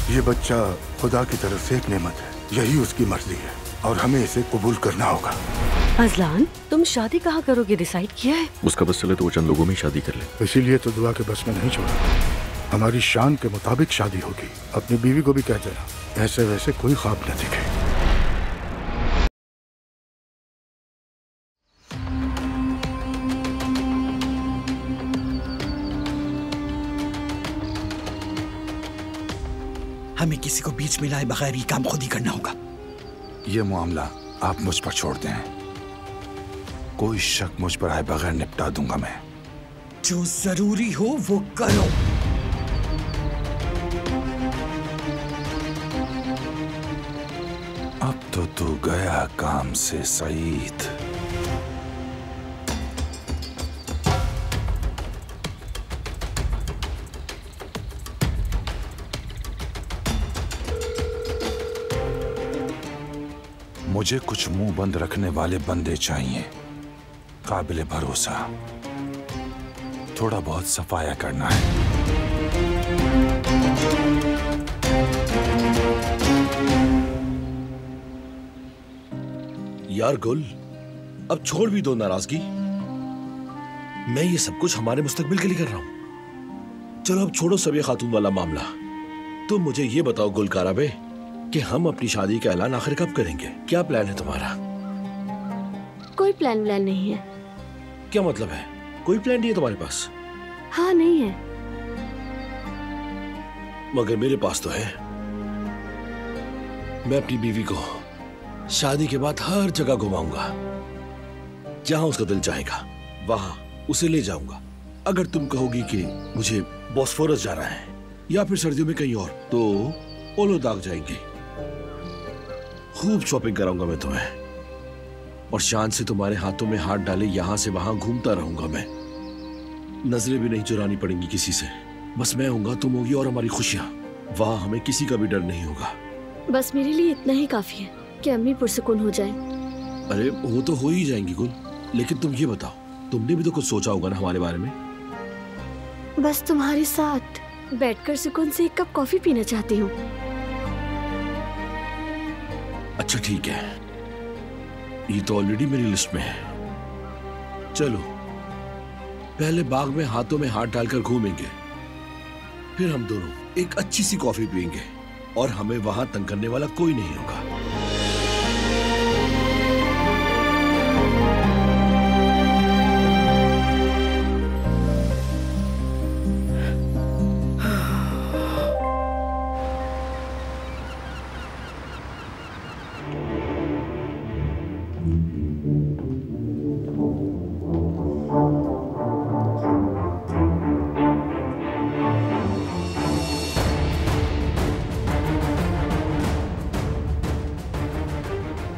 ये बच्चा खुदा की तरफ से एक नेमत है, यही उसकी मर्जी है और हमें इसे कबूल करना होगा। अजलान, तुम शादी कहाँ करोगे डिसाइड किया है? उसका बस चले तो वो चंद लोगों में शादी कर ले। इसीलिए तो दुआ के बस में नहीं छोड़ा। हमारी शान के मुताबिक शादी होगी। अपनी बीवी को भी कह देना ऐसे वैसे कोई ख्वाब न दिखे। हमें किसी को बीच में लाए बगैर ये काम खुद ही करना होगा। ये मामला आप मुझ पर छोड़ दें। कोई शक मुझ पर आए बगैर निपटा दूंगा मैं। जो जरूरी हो वो करो। अब तो तू गया काम से सईद। मुझे कुछ मुंह बंद रखने वाले बंदे चाहिए, काबिले भरोसा। थोड़ा बहुत सफाया करना है। यार गुल, अब छोड़ भी दो नाराजगी। मैं ये सब कुछ हमारे मुस्तकबिल के लिए कर रहा हूं। चलो अब छोड़ो सब ये खातून वाला मामला। तुम मुझे ये बताओ गुलकारा बे कि हम अपनी शादी का ऐलान आखिर कब करेंगे? क्या प्लान है तुम्हारा? कोई प्लान नहीं है। क्या मतलब है? कोई प्लान नहीं है तुम्हारे पास? हाँ, नहीं है। मगर मेरे पास तो है। मैं अपनी बीवी को शादी के बाद हर जगह घुमाऊंगा। जहां उसका दिल चाहेगा वहां उसे ले जाऊंगा। अगर तुम कहोगी कि मुझे बॉस्फोरस जाना है या फिर सर्दियों में कहीं और, तो ओलो दाग जाएंगे। खूब शॉपिंग कराऊंगा मैं तुम्हें और शान से तुम्हारे हाथों में हाथ डाले यहां से वहां घूमता रहूंगा मैं। नजरें भी नहीं चुरानी पड़ेंगी किसी से। बस मैं होऊंगा, तुम होगी और हमारी खुशियां। वहां हमें किसी का भी डर नहीं होगा। बस मेरे लिए इतना ही काफी है कि अम्मी पुरसुकून हो जाए। अरे वो तो हो ही जाएंगी गुल, लेकिन तुम ये बताओ, तुमने भी तो कुछ सोचा होगा ना हमारे बारे में? बस तुम्हारे साथ बैठकर सुकून से एक कप कॉफी पीना चाहती हूँ। अच्छा ठीक है, ये तो ऑलरेडी मेरी लिस्ट में है। चलो पहले बाग में हाथों में हाथ डालकर घूमेंगे, फिर हम दोनों एक अच्छी सी कॉफी पियेंगे और हमें वहां तंग करने वाला कोई नहीं होगा।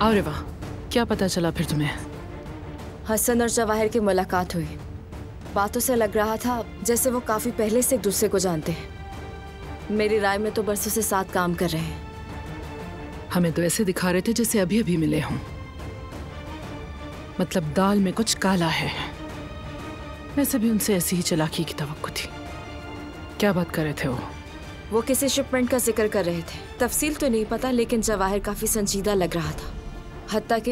अरे वाह, क्या पता चला फिर तुम्हें? हसन और जवाहिर की मुलाकात हुई। बातों से लग रहा था जैसे वो काफी पहले से एक दूसरे को जानते हैं। मेरी राय में तो बरसों से साथ काम कर रहे हैं। हमें तो ऐसे दिखा रहे थे जैसे अभी अभी मिले हों। मतलब दाल में कुछ काला है। वैसे भी उनसे ऐसी ही चालाकी की तवक्को थी। क्या बात कर रहे थे वो किसी शिपमेंट का जिक्र कर रहे थे। तफसील तो नहीं पता, लेकिन जवाहिर काफी संजीदा लग रहा था। हत्ता कि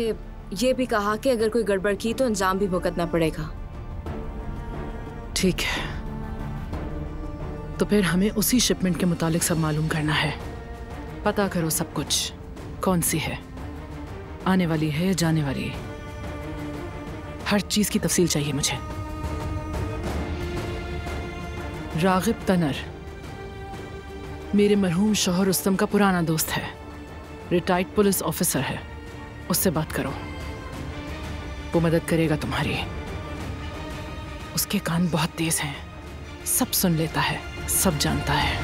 ये भी कहा कि अगर कोई गड़बड़ की तो अंजाम भी भुगतना पड़ेगा। ठीक है, तो फिर हमें उसी शिपमेंट के मुतालिक सब मालूम करना है। पता करो सब कुछ, कौन सी है, आने वाली है या जाने वाली है। हर चीज की तफसील चाहिए मुझे। रागिब तनर मेरे मरहूम शौहर रुस्तम का पुराना दोस्त है, रिटायर्ड पुलिस ऑफिसर है। उससे बात करो, वो मदद करेगा तुम्हारी। उसके कान बहुत तेज हैं, सब सुन लेता है, सब जानता है।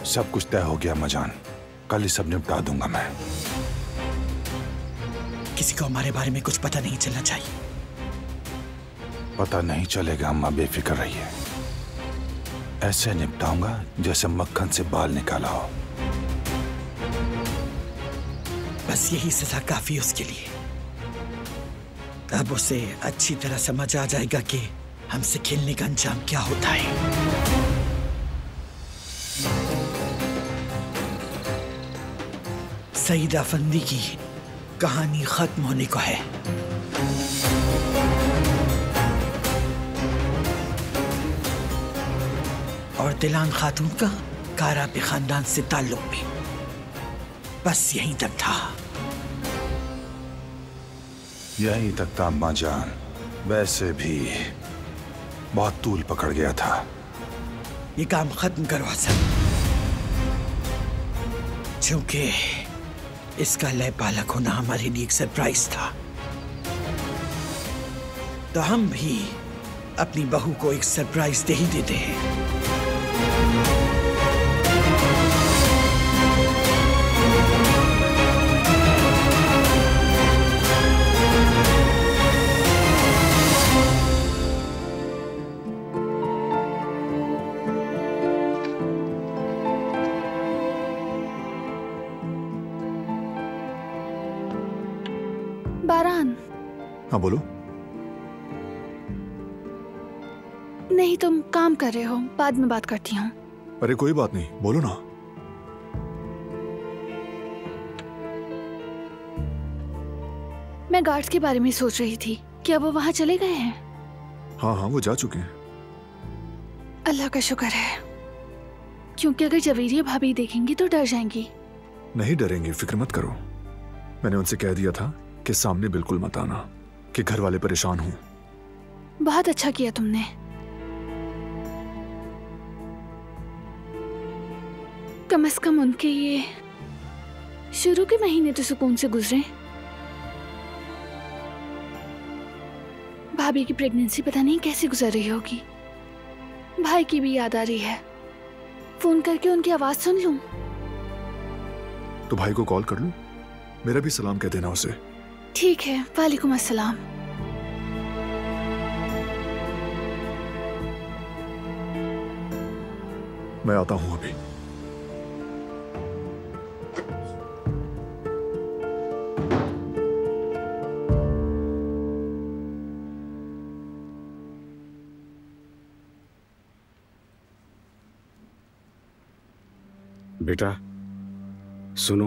सब कुछ तय हो गया मजान, कल ही सब निपटा दूंगा मैं। किसी को हमारे बारे में कुछ पता नहीं चलना चाहिए। पता नहीं चलेगा, अम्मा बेफिक्र रहिए। ऐसे निपटाऊंगा जैसे मक्खन से बाल निकाला हो। बस यही सजा काफी उसके लिए। अब उसे अच्छी तरह समझ आ जाएगा कि हमसे खेलने का अंजाम क्या होता है। सईद अफंदी की कहानी खत्म होने को है। और दिलान खातून का कारापी खानदान से ताल्लुक भी बस यहीं तक था। यहीं तक था अम्मा जान। वैसे भी बहुत तूल पकड़ गया था। ये काम खत्म करो हसन, क्योंकि इसका लय पालक होना हमारे लिए एक सरप्राइज था। तो हम भी अपनी बहू को एक सरप्राइज दे ही देते हैं। बारान। हाँ बोलो। नहीं, तुम काम कर रहे हो, बाद में बात करती हूँ। अरे कोई बात नहीं, बोलो ना। मैं गार्ड्स के बारे में सोच रही थी। क्या वो वहाँ चले गए हैं? हाँ हाँ, वो जा चुके हैं। अल्लाह का शुक्र है, क्योंकि अगर जवेरिया भाभी देखेंगी तो डर जाएंगी। नहीं डरेंगे, फिक्र मत करो। मैंने उनसे कह दिया था कि सामने बिल्कुल मत आना, कि घर वाले परेशान हों। बहुत अच्छा किया तुमने। कम से कम उनके ये शुरू के महीने तो सुकून से गुजरे। भाभी की प्रेगनेंसी पता नहीं कैसे गुजर रही होगी। भाई की भी याद आ रही है। फोन करके उनकी आवाज सुन लूं? तो भाई को कॉल कर लूं? मेरा भी सलाम कह देना उसे। ठीक है, वालेकुम अस्सलाम। मैं आता हूं अभी। बेटा सुनो,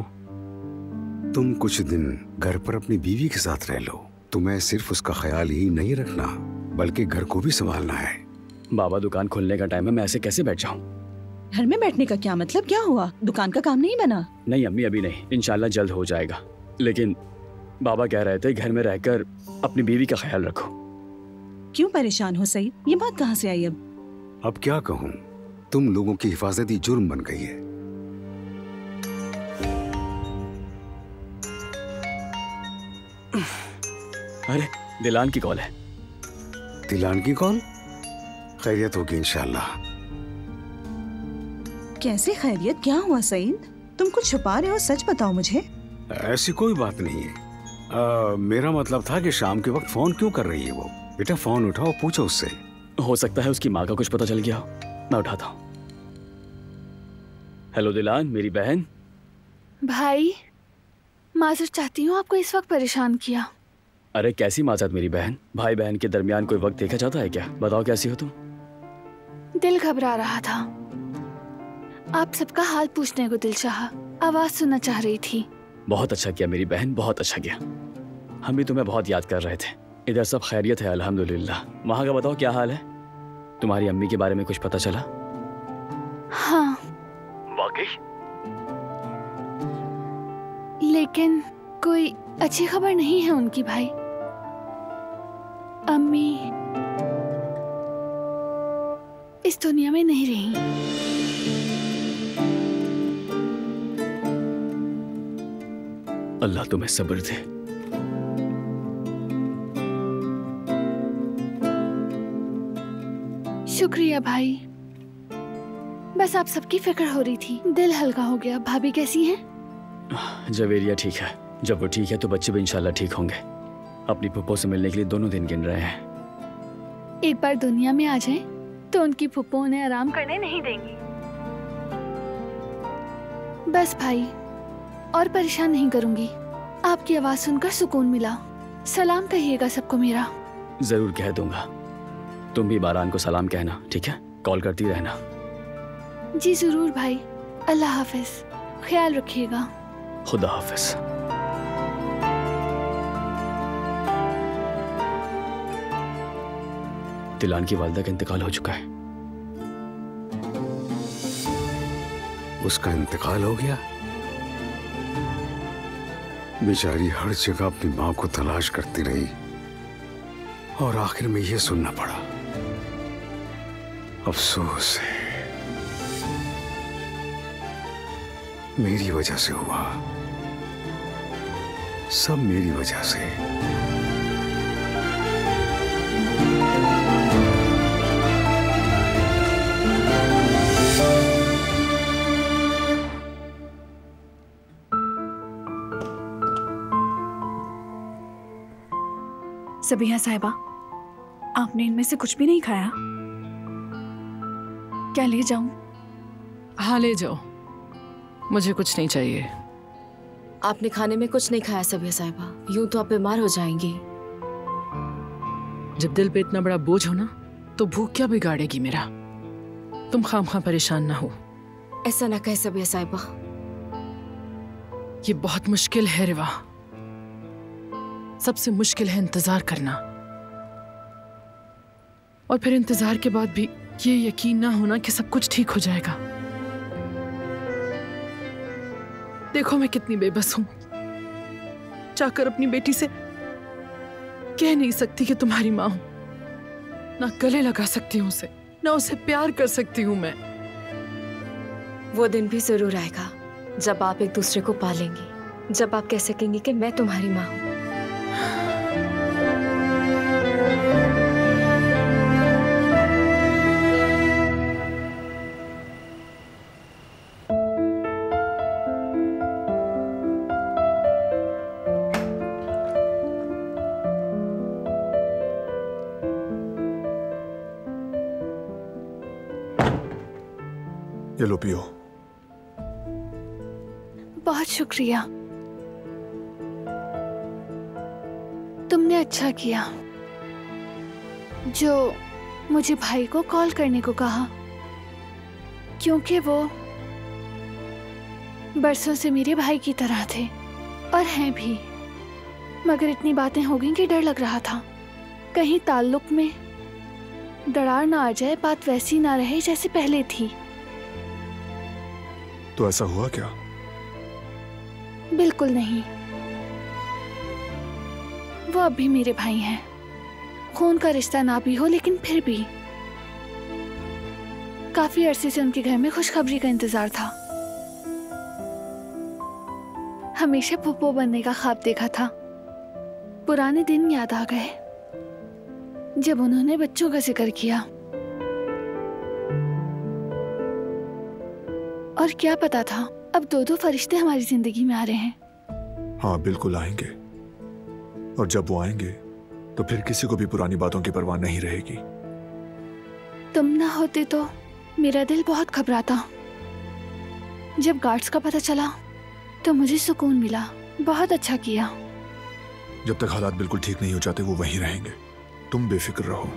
तुम कुछ दिन घर पर अपनी बीवी के साथ रह लो। तुम्हें सिर्फ उसका ख्याल ही नहीं रखना, बल्कि घर को भी संभालना है। बाबा, दुकान खोलने का टाइम है, मैं ऐसे कैसे बैठ जाऊं? घर में बैठने का क्या मतलब? क्या हुआ? दुकान का काम नहीं बना? नहीं अम्मी, अभी नहीं, इंशाल्लाह जल्द हो जाएगा। लेकिन बाबा कह रहे थे घर में रहकर अपनी बीवी का ख्याल रखो। क्यों परेशान हो सईद? ये बात कहाँ से आई? अब क्या कहूँ, तुम लोगों की हिफाजती जुर्म बन गई है। अरे दिलान की कॉल है। दिलान की कॉल? खैरियत होगी इंशाल्लाह। कैसे खैरियत? क्या हुआ सईद? तुम कुछ छुपा रहे हो, सच बताओ मुझे। ऐसी कोई बात नहीं है। मेरा मतलब था कि शाम के वक्त फोन क्यों कर रही है वो। बेटा फोन उठाओ, पूछो उससे। हो सकता है उसकी माँ का कुछ पता चल गया हो। मैं उठाता हूँ। हेलो दिलान, मेरी बहन। भाई, माजरत चाहती हूँ आपको इस वक्त परेशान किया। अरे कैसी माजरत मेरी बहन? भाई बहन के दरमियान कोई वक्त देखा जाता है क्या? बताओ कैसी हो तुम? दिल घबरा रहा था, आप सबका हाल पूछने को दिल चाहा, आवाज सुनना चाह रही थी। बहुत अच्छा किया मेरी बहन, बहुत अच्छा किया। हम भी तुम्हें बहुत याद कर रहे थे। इधर सब खैरियत है अल्हम्दुलिल्लाह। वहाँ का बताओ क्या हाल है? तुम्हारी अम्मी के बारे में कुछ पता चला? हाँ। वाकई? लेकिन कोई अच्छी खबर नहीं है उनकी भाई। अम्मी इस दुनिया में नहीं रही। अल्लाह तुम्हें सब्र दे। शुक्रिया भाई, बस आप सबकी फिक्र हो रही थी, दिल हल्का हो गया। भाभी कैसी हैं? जवेरिया ठीक है। जब वो ठीक है तो बच्चे भी इंशाल्लाह ठीक होंगे। अपनी फुप्पो से मिलने के लिए दोनों दिन गिन रहे हैं। एक बार दुनिया में आ जाए तो उनकी फुप्पो उन्हें आराम करने नहीं देंगी। बस भाई, और परेशान नहीं करूंगी। आपकी आवाज सुनकर सुकून मिला। सलाम कहिएगा सबको मेरा। जरूर कह दूंगा। तुम भी बारान को सलाम कहना, ठीक है? कॉल करती रहना। जी जरूर भाई। अल्लाह हाफिज, ख्याल रखिएगा। खुदा हाफिज। तिलान की वालिदा का इंतकाल हो चुका है। उसका इंतकाल हो गया? बेचारी हर जगह अपनी मां को तलाश करती रही और आखिर में यह सुनना पड़ा। अफसोस है, मेरी वजह से हुआ, सब मेरी वजह से। सबिहा साहिबा, आपने इनमें से कुछ भी नहीं खाया? क्या ले जाऊं? हाँ ले जाओ, मुझे कुछ नहीं चाहिए। आपने खाने में कुछ नहीं खाया सबिहा साहिबा, यूं तो आप बीमार हो जाएंगी। जब दिल पे इतना बड़ा बोझ हो ना, तो भूख क्या बिगाड़ेगी मेरा। तुम खामखा परेशान ना हो। ऐसा ना कहे सबिहा साहिबा। ये बहुत मुश्किल है रिवा, सबसे मुश्किल है इंतजार करना, और फिर इंतजार के बाद भी ये यकीन ना होना कि सब कुछ ठीक हो जाएगा। देखो मैं कितनी बेबस हूं, जाकर अपनी बेटी से कह नहीं सकती कि तुम्हारी मां हूं, ना गले लगा सकती हूं उसे, ना उसे प्यार कर सकती हूं मैं। वो दिन भी जरूर आएगा जब आप एक दूसरे को पालेंगी, जब आप कह सकेंगी कि मैं तुम्हारी मां हूं। ये लो पियो। बहुत शुक्रिया, तुमने अच्छा किया जो मुझे भाई को कॉल करने को कहा, क्योंकि वो बरसों से मेरे भाई की तरह थे और हैं भी। मगर इतनी बातें हो गई कि डर लग रहा था कहीं ताल्लुक में दरार ना आ जाए, बात वैसी ना रहे जैसे पहले थी। तो ऐसा हुआ क्या? बिल्कुल नहीं, वो अब भी मेरे भाई हैं। खून का रिश्ता ना भी हो, लेकिन फिर भी काफी अरसे से उनके घर में खुशखबरी का इंतजार था। हमेशा फुप्पो बनने का ख्वाब देखा था। पुराने दिन याद आ गए जब उन्होंने बच्चों का जिक्र किया, और क्या पता था अब दो दो फरिश्ते हमारी जिंदगी में आ रहे हैं। हाँ बिल्कुल आएंगे, और जब वो आएंगे तो फिर किसी को भी पुरानी बातों की परवाह नहीं रहेगी। तुम ना होते तो मेरा दिल बहुत घबराता। जब गार्ड्स का पता चला तो मुझे सुकून मिला। बहुत अच्छा किया। जब तक हालात बिल्कुल ठीक नहीं हो जाते वो वहीं रहेंगे, तुम बेफिक्र रहो।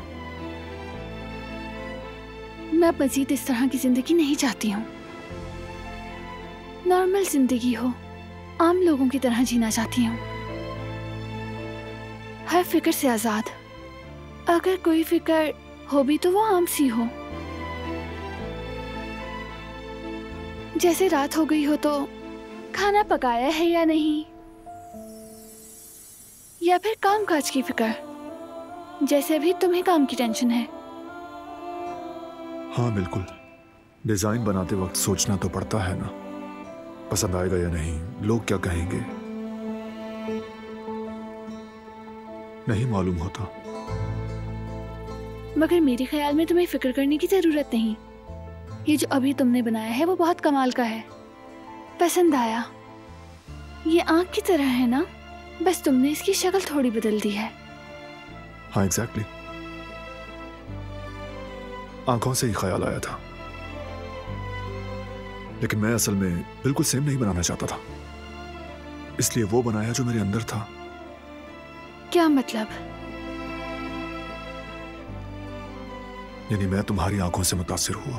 मैं मजीद इस तरह की जिंदगी नहीं चाहती हूँ। नॉर्मल जिंदगी हो, आम लोगों की तरह जीना चाहती हूँ, हर फिक्र से आजाद। अगर कोई फिक्र हो भी तो वो आम सी हो, जैसे रात हो गई हो तो खाना पकाया है या नहीं, या फिर काम काज की फिक्र, जैसे अभी तुम्हें काम की टेंशन है। हाँ बिल्कुल, डिजाइन बनाते वक्त सोचना तो पड़ता है ना, पसंद आएगा या नहीं, लोग क्या कहेंगे, नहीं मालूम होता। मगर मेरे ख्याल में तुम्हें फिक्र करने की जरूरत नहीं। ये जो अभी तुमने बनाया है वो बहुत कमाल का है, पसंद आया। ये आंख की तरह है ना, बस तुमने इसकी शक्ल थोड़ी बदल दी है। हाँ एग्जैक्टली, आंखों से ही ख्याल आया था, लेकिन मैं असल में बिल्कुल सेम नहीं बनाना चाहता था। इसलिए वो बनाया जो मेरे अंदर था। क्या मतलब? यानी मैं तुम्हारी आंखों से मुतासिर हुआ।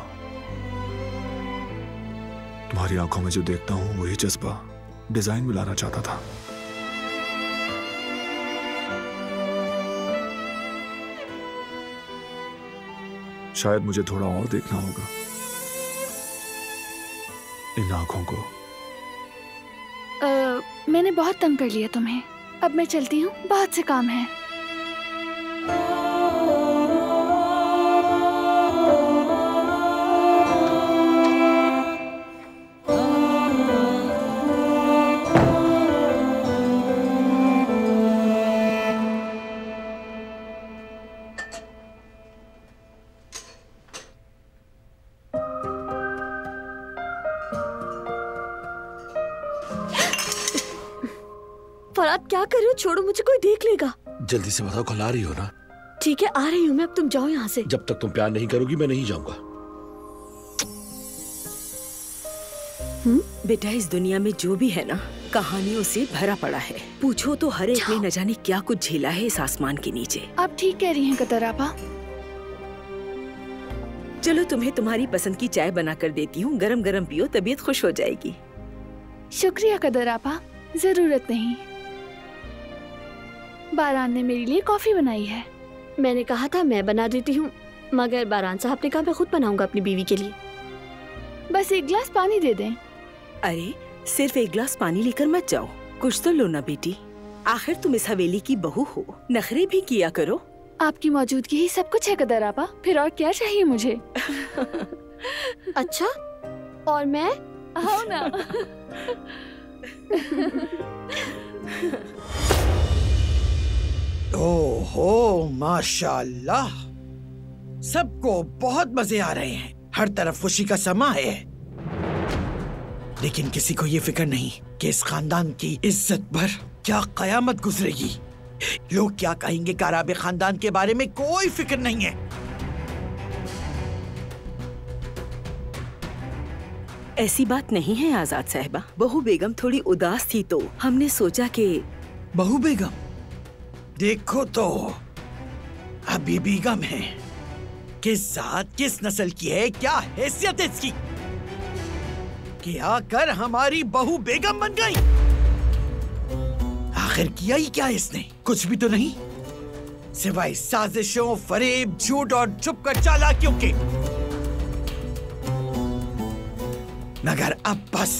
तुम्हारी आंखों में जो देखता हूं वही जज्बा डिजाइन में लाना चाहता था। शायद मुझे थोड़ा और देखना होगा इन आंखों को। मैंने बहुत तंग कर लिया तुम्हें, अब मैं चलती हूँ, बहुत से काम है। फराद क्या कर रहे हो? छोड़ो मुझे, कोई देख लेगा। जल्दी से बताओ, कल आ रही हो ना? ठीक है आ रही हूँ मैं, अब तुम जाओ यहाँ से। जब तक तुम प्यार नहीं करोगी मैं नहीं जाऊंगा। बेटा, इस दुनिया में जो भी है ना, कहानियों से भरा पड़ा है। पूछो तो हर एक ने न जाने क्या कुछ झेला है इस आसमान के नीचे। आप ठीक कह रही हैं कदर आपा। चलो तुम्हें तुम्हारी पसंद की चाय बना कर देती हूँ, गरम गरम पियो, तबीयत खुश हो जाएगी। शुक्रिया कदर आपा, जरूरत नहीं। बारान ने मेरे लिए कॉफी बनाई है। मैंने कहा था मैं बना देती हूँ, मगर बारान साहब ने कहा मैं खुद बनाऊंगा अपनी बीवी के लिए। बस एक गिलास पानी दे दें। अरे सिर्फ एक गिलास पानी लेकर मत जाओ, कुछ तो लो ना बेटी। आखिर तुम इस हवेली की बहू हो, नखरे भी किया करो। आपकी मौजूदगी ही सब कुछ है कदर आपा, फिर और क्या चाहिए मुझे? अच्छा, और मैं? आओ ना। ओहो माशाल्लाह, सबको बहुत मजे आ रहे हैं, हर तरफ खुशी का समा है। लेकिन किसी को ये फिक्र नहीं कि इस खानदान की इज्जत पर क्या कयामत गुजरेगी। लोग क्या कहेंगे काराबे खानदान के बारे में कोई फिक्र नहीं है। ऐसी बात नहीं है आजाद साहिबा, बहू बेगम थोड़ी उदास थी तो हमने सोचा कि। बहू बेगम? देखो तो अभी बेगम है, किस जात किस नस्ल की है, क्या हैसियत है इसकी कि आकर हमारी बहू बेगम बन गई। आखिर किया ही क्या इसने? कुछ भी तो नहीं, सिवाय साजिशों, फरेब, झूठ और चुप कर चालाकियों के। मगर अब बस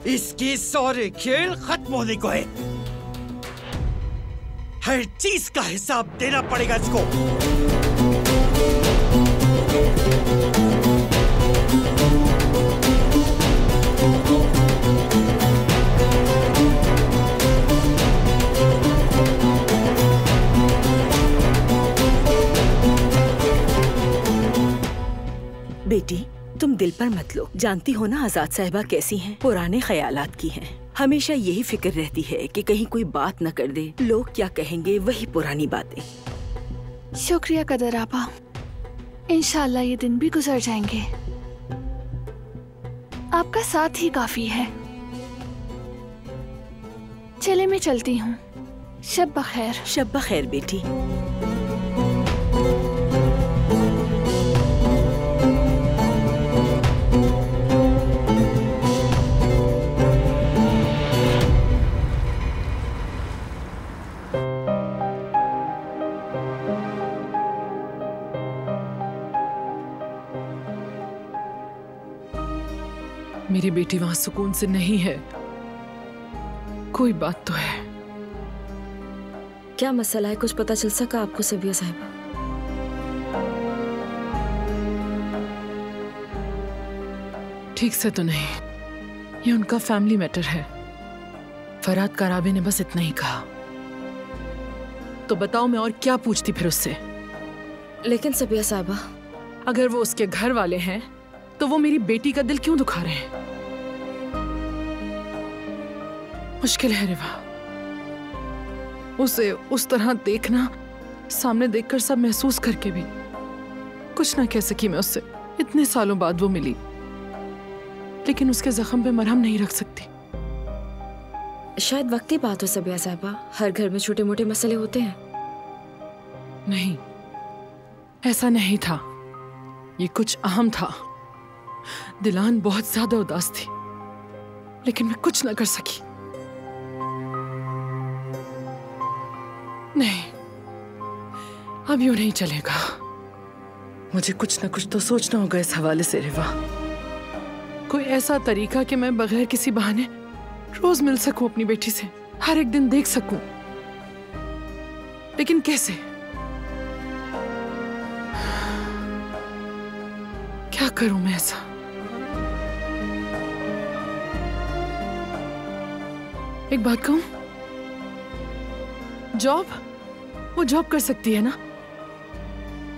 इसके सारे खेल खत्म होने को है। हर चीज का हिसाब देना पड़ेगा इसको। बेटी तुम दिल पर मत लो, जानती हो ना आजाद साहिबा कैसी हैं, पुराने ख्यालात की हैं। हमेशा यही फिक्र रहती है कि कहीं कोई बात न कर दे, लोग क्या कहेंगे, वही पुरानी बातें। शुक्रिया कदर आपा, इंशाल्लाह ये दिन भी गुजर जाएंगे। आपका साथ ही काफी है। चले मैं चलती हूँ, शब बखैर। शब बखैर बेटी। मेरी बेटी वहां सुकून से नहीं है, कोई बात तो है। क्या मसला है, कुछ पता चल सका आपको सबिया साहिबा? ठीक से तो नहीं, ये उनका फैमिली मैटर है। फराद काराबे ने बस इतना ही कहा। तो बताओ मैं और क्या पूछती फिर उससे? लेकिन सबिया साहिबा, अगर वो उसके घर वाले हैं तो वो मेरी बेटी का दिल क्यों दुखा रहे हैं? मुश्किल है रिवा, उसे उस तरह देखना, सामने देखकर सब महसूस करके भी कुछ ना कह सकी मैं उससे। इतने सालों बाद वो मिली, लेकिन उसके जख्म पे मरहम नहीं रख सकती। शायद वक्ती बात हो सबिया साहिबा, हर घर में छोटे मोटे मसले होते हैं। नहीं, ऐसा नहीं था। ये कुछ अहम था। दिलान बहुत ज्यादा उदास थी, लेकिन मैं कुछ न कर सकी। नहीं, अब यूं नहीं चलेगा। मुझे कुछ न कुछ तो सोचना होगा इस हवाले से रिवा। कोई ऐसा तरीका कि मैं बगैर किसी बहाने रोज मिल सकूं अपनी बेटी से, हर एक दिन देख सकूं। लेकिन कैसे? क्या करूं मैं ऐसा? एक बात कहूं, वो जॉब कर सकती है ना?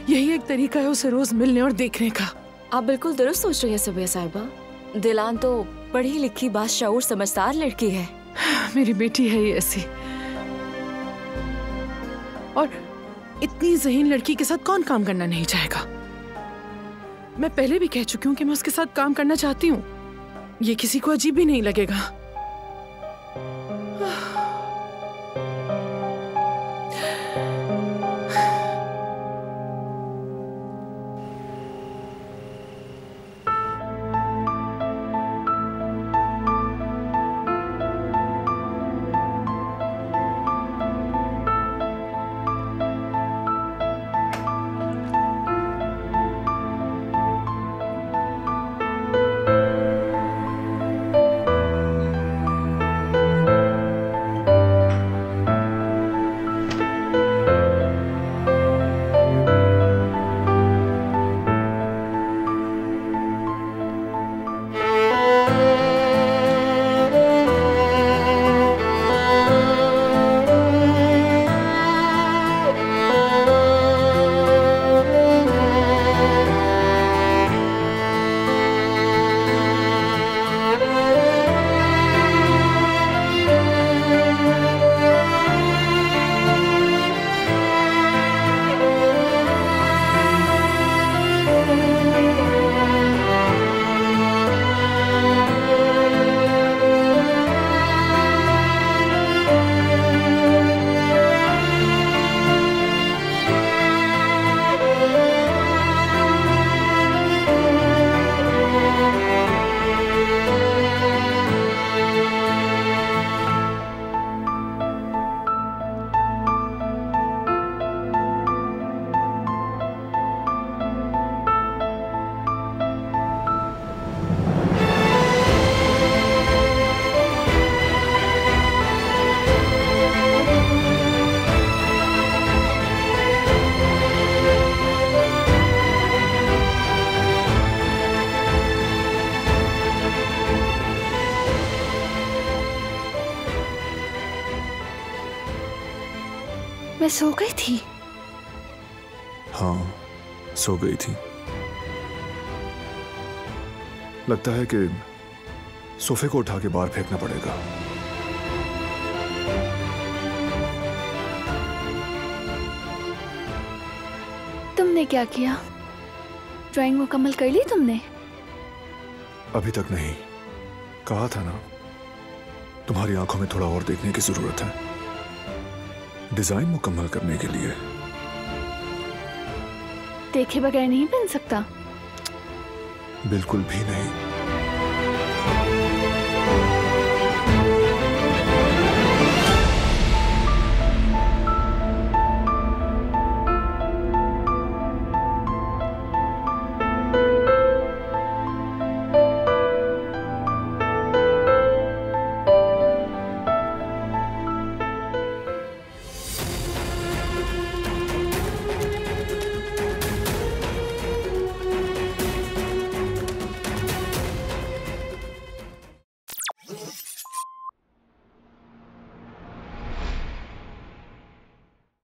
यही एक तरीका है उसे रोज मिलने और देखने का। आप बिल्कुल दुरुस्त सोच रही है सबिया साहिबा। दिलान तो पढ़ी लिखी, बाशऊर, समझदार लड़की है। मेरी बेटी है ये ऐसी, और इतनी ज़हीन लड़की के साथ कौन काम करना नहीं चाहेगा? मैं पहले भी कह चुकी हूँ कि मैं उसके साथ काम करना चाहती हूँ। ये किसी को अजीब भी नहीं लगेगा। मैं सो गई थी। हाँ, सो गई थी। लगता है कि सोफे को उठा के बाहर फेंकना पड़ेगा। तुमने क्या किया? ड्राइंग मुकम्मल कर ली तुमने? अभी तक नहीं। कहा था ना, तुम्हारी आंखों में थोड़ा और देखने की जरूरत है डिजाइन मुकम्मल करने के लिए। देखे बगैर नहीं बन सकता। बिल्कुल भी नहीं।